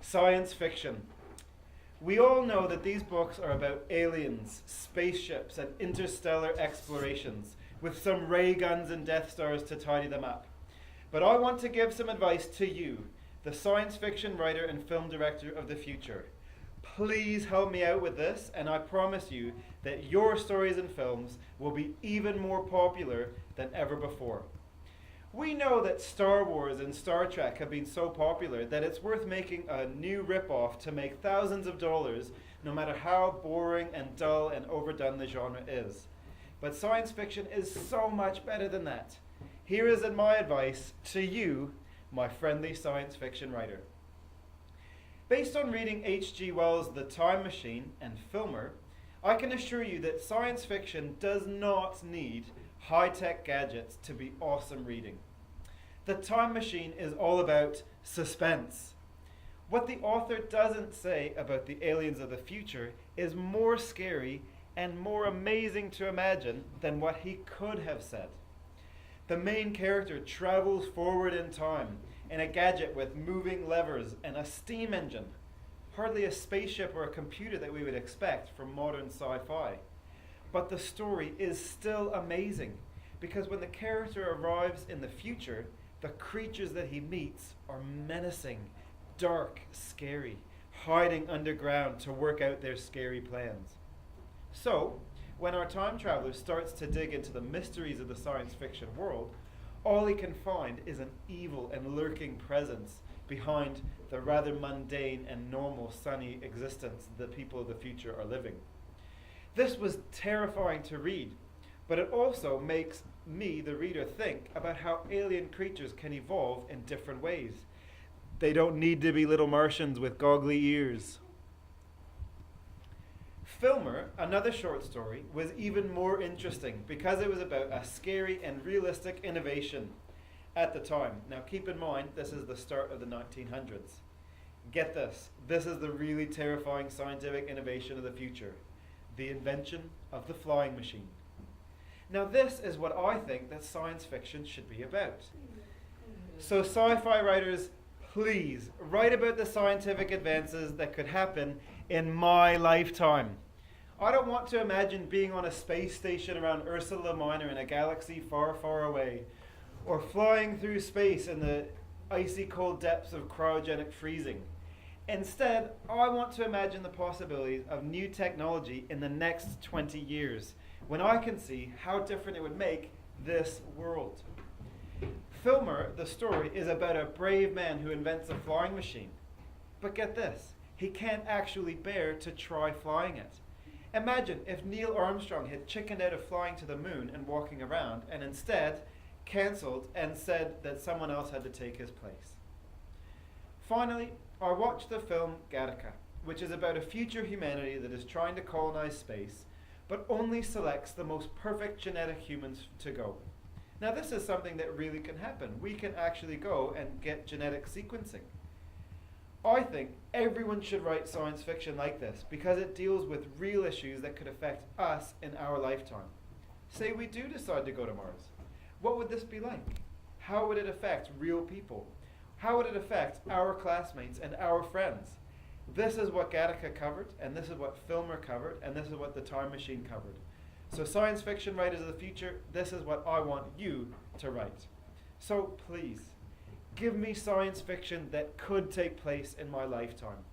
Science fiction. We all know that these books are about aliens, spaceships, and interstellar explorations, with some ray guns and Death Stars to tidy them up. But I want to give some advice to you, the science fiction writer and film director of the future. Please help me out with this, and I promise you that your stories and films will be even more popular than ever before. We know that Star Wars and Star Trek have been so popular that it's worth making a new ripoff to make thousands of dollars, no matter how boring and dull and overdone the genre is. But science fiction is so much better than that. Here is my advice to you, my friendly science fiction writer. Based on reading H.G. Wells' The Time Machine and Filmer, I can assure you that science fiction does not need high-tech gadgets to be awesome reading. The Time Machine is all about suspense. What the author doesn't say about the aliens of the future is more scary and more amazing to imagine than what he could have said. The main character travels forward in time in a gadget with moving levers and a steam engine. Hardly a spaceship or a computer that we would expect from modern sci-fi. But the story is still amazing because when the character arrives in the future, the creatures that he meets are menacing, dark, scary, hiding underground to work out their scary plans. So, when our time traveler starts to dig into the mysteries of the science fiction world, all he can find is an evil and lurking presence behind the rather mundane and normal sunny existence the people of the future are living. This was terrifying to read, but it also makes me, the reader, think about how alien creatures can evolve in different ways. They don't need to be little Martians with goggly ears. Filmer, another short story, was even more interesting because it was about a scary and realistic innovation at the time. Now keep in mind, this is the start of the 1900s. Get this, this is the really terrifying scientific innovation of the future. The invention of the flying machine. Now this is what I think that science fiction should be about. So sci-fi writers, please write about the scientific advances that could happen in my lifetime. I don't want to imagine being on a space station around Ursula Minor in a galaxy far, far away, or flying through space in the icy cold depths of cryogenic freezing. Instead, I want to imagine the possibilities of new technology in the next 20 years, when I can see how different it would make this world. Filmer, the story, is about a brave man who invents a flying machine. But get this, he can't actually bear to try flying it. Imagine if Neil Armstrong had chickened out of flying to the moon and walking around, and instead cancelled and said that someone else had to take his place. Finally, I watched the film Gattaca, which is about a future humanity that is trying to colonize space, but only selects the most perfect genetic humans to go. Now this is something that really can happen. We can actually go and get genetic sequencing. I think everyone should write science fiction like this because it deals with real issues that could affect us in our lifetime. Say we do decide to go to Mars. What would this be like? How would it affect real people? How would it affect our classmates and our friends? This is what Gattaca covered, and this is what Filmer covered, and this is what The Time Machine covered. So science fiction writers of the future, this is what I want you to write. So please, give me science fiction that could take place in my lifetime.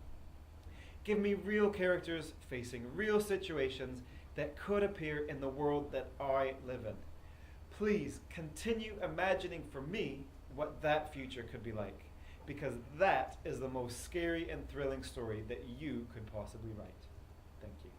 Give me real characters facing real situations that could appear in the world that I live in. Please continue imagining for me what that future could be like, because that is the most scary and thrilling story that you could possibly write. Thank you.